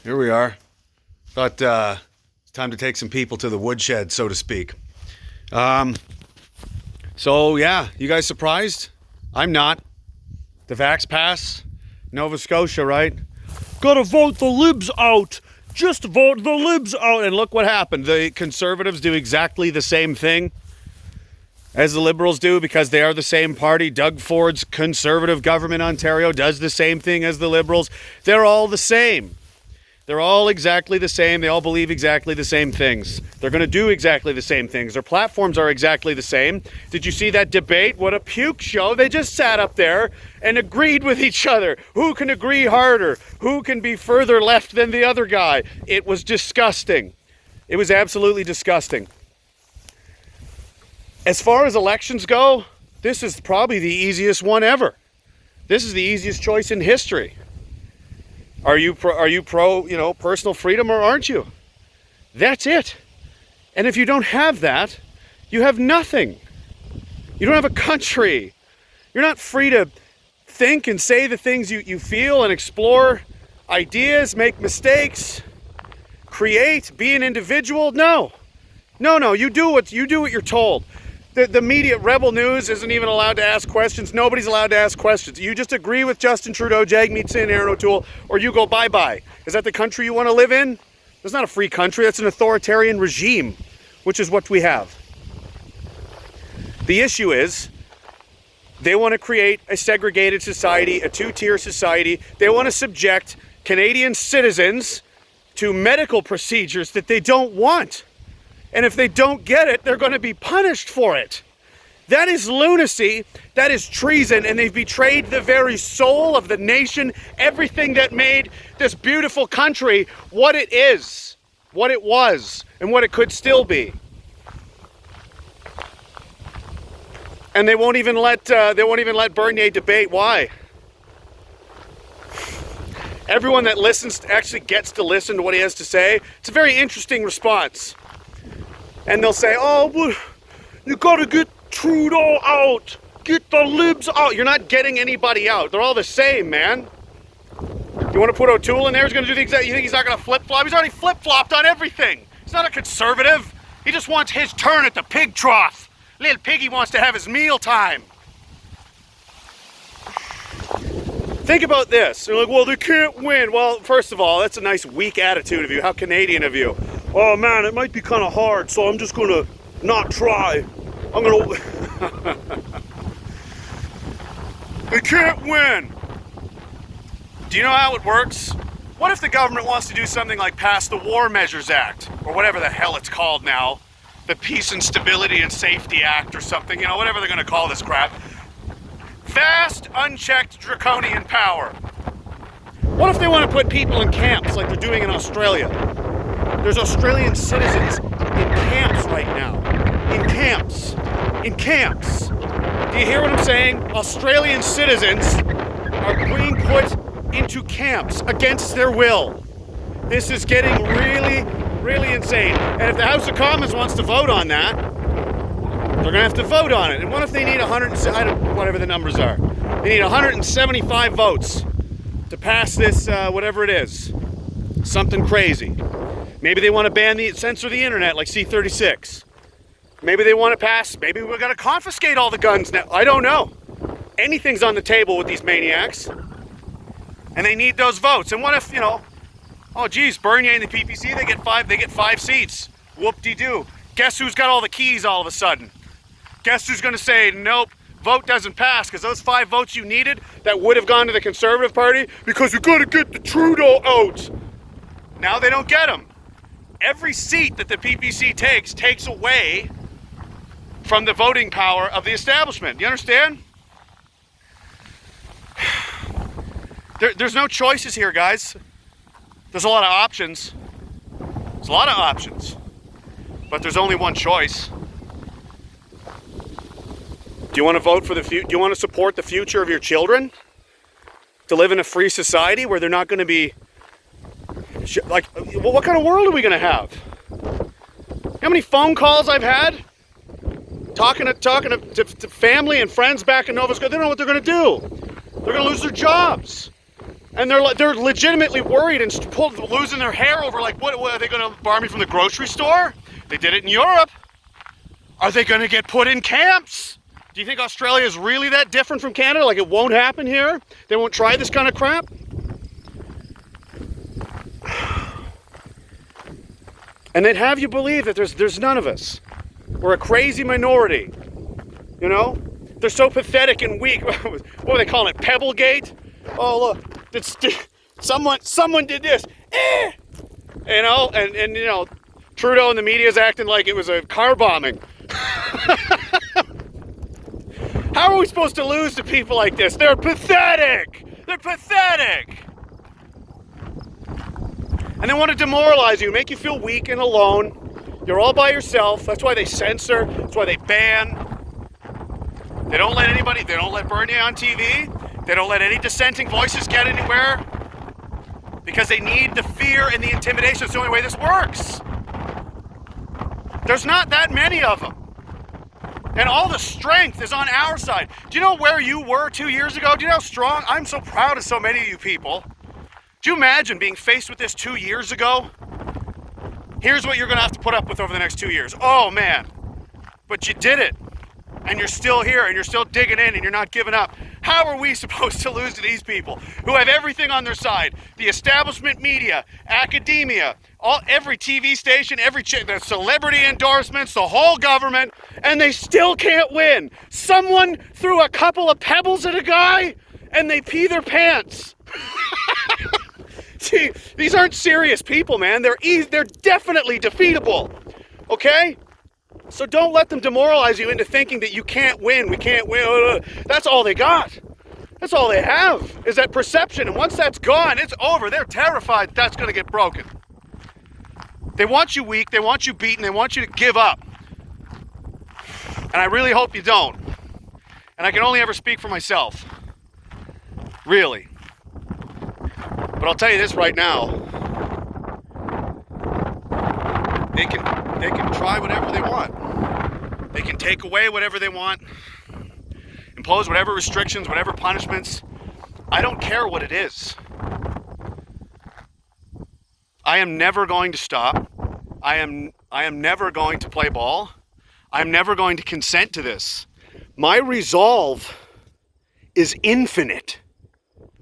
Here we are. Thought it's time to take some people to the woodshed, so to speak. So yeah, you guys surprised? I'm not. The Vax Pass, Nova Scotia, right? Gotta vote the libs out. Just vote the libs out. And look what happened. The Conservatives do exactly the same thing as the Liberals do because they are the same party. Doug Ford's Conservative government, Ontario, does the same thing as the Liberals. They're all the same. They're all exactly the same. They all believe exactly the same things. They're going to do exactly the same things. Their platforms are exactly the same. Did you see that debate? What a puke show. They just sat up there and agreed with each other. Who can agree harder? Who can be further left than the other guy? It was disgusting. It was absolutely disgusting. As far as elections go, this is probably the easiest one ever. This is the easiest choice in history. Are you pro, personal freedom, or aren't you? That's it. And if you don't have that, you have nothing. You don't have a country. You're not free to think and say the things you feel and explore ideas, make mistakes, create, be an individual. No, you do what you're told. The media, Rebel News, isn't even allowed to ask questions. Nobody's allowed to ask questions. You just agree with Justin Trudeau, Jagmeet Singh, and Aaron O'Toole, or you go bye-bye. Is that the country you want to live in? That's not a free country. That's an authoritarian regime, which is what we have. The issue is they want to create a segregated society, a two-tier society. They want to subject Canadian citizens to medical procedures that they don't want. And if they don't get it, they're going to be punished for it. That is lunacy. That is treason. And they've betrayed the very soul of the nation, everything that made this beautiful country what it is, what it was, and what it could still be. And they won't even let Bernier debate. Why? Everyone that listens actually gets to listen to what he has to say. It's a very interesting response. And they'll say, oh, well, you gotta get Trudeau out. Get the libs out. You're not getting anybody out. They're all the same, man. You want to put O'Toole in there? He's going to do the exact... You think he's not going to flip-flop? He's already flip-flopped on everything. He's not a conservative. He just wants his turn at the pig trough. Little piggy wants to have his meal time. Think about this. They're like, well, they can't win. Well, first of all, that's a nice weak attitude of you. How Canadian of you. Oh man, it might be kind of hard, so I'm just gonna not try. I'm gonna... They can't win. Do you know how it works? What if the government wants to do something like pass the War Measures Act, or whatever the hell it's called now, the Peace and Stability and Safety Act or something, whatever they're gonna call this crap. Vast, unchecked, draconian power. What if they want to put people in camps like they're doing in Australia? There's Australian citizens in camps right now. In camps. In camps. Do you hear what I'm saying? Australian citizens are being put into camps against their will. This is getting really, really insane. And if the House of Commons wants to vote on that, they're going to have to vote on it. And what if they need whatever the numbers are? They need 175 votes to pass this, whatever it is. Something crazy. Maybe they want to censor the internet like C-36. Maybe they want to pass, maybe we're going to confiscate all the guns now. I don't know. Anything's on the table with these maniacs. And they need those votes. And what if, oh geez, Bernier and the PPC, they get five seats. Whoop-de-doo. Guess who's got all the keys all of a sudden? Guess who's going to say, nope, vote doesn't pass, because those 5 votes you needed that would have gone to the Conservative Party, because we got to get the Trudeau out. Now they don't get them. Every seat that the PPC takes away from the voting power of the establishment. You understand? There's no choices here, guys. There's a lot of options. There's a lot of options. But there's only one choice. Do you want to vote for the future? Do you want to support the future of your children? To live in a free society where they're not going to be... Like, well, what kind of world are we going to have? How many phone calls I've had? Talking to family and friends back in Nova Scotia. They don't know what they're going to do. They're going to lose their jobs. And they're legitimately worried and losing their hair over, like, what are they going to bar me from the grocery store? They did it in Europe. Are they going to get put in camps? Do you think Australia is really that different from Canada? Like, it won't happen here? They won't try this kind of crap? And they'd have you believe that there's none of us. We're a crazy minority. You know? They're so pathetic and weak. What were they calling it? Pebblegate? Oh, look. Someone did this. You know? And you know, Trudeau and the media is acting like it was a car bombing. How are we supposed to lose to people like this? They're pathetic. They're pathetic. And they want to demoralize you, make you feel weak and alone. You're all by yourself. That's why they censor. That's why they ban. They don't let Bernie on TV. They don't let any dissenting voices get anywhere. Because they need the fear and the intimidation. It's the only way this works. There's not that many of them. And all the strength is on our side. Do you know where you were 2 years ago? Do you know how strong? I'm so proud of so many of you people. Do you imagine being faced with this 2 years ago? Here's what you're going to have to put up with over the next 2 years. Oh, man. But you did it. And you're still here, and you're still digging in, and you're not giving up. How are we supposed to lose to these people who have everything on their side? The establishment media, academia, every TV station, the celebrity endorsements, the whole government, and they still can't win. Someone threw a couple of pebbles at a guy, and they pee their pants. See, these aren't serious people, man. They're definitely defeatable, okay? So don't let them demoralize you into thinking that you can't win, we can't win. That's all they got. That's all they have, is that perception. And once that's gone, it's over. They're terrified that's going to get broken. They want you weak, they want you beaten, they want you to give up. And I really hope you don't. And I can only ever speak for myself. Really. But I'll tell you this right now. They can try whatever they want. They can take away whatever they want. Impose whatever restrictions, whatever punishments. I don't care what it is. I am never going to stop. I am never going to play ball. I'm never going to consent to this. My resolve is infinite.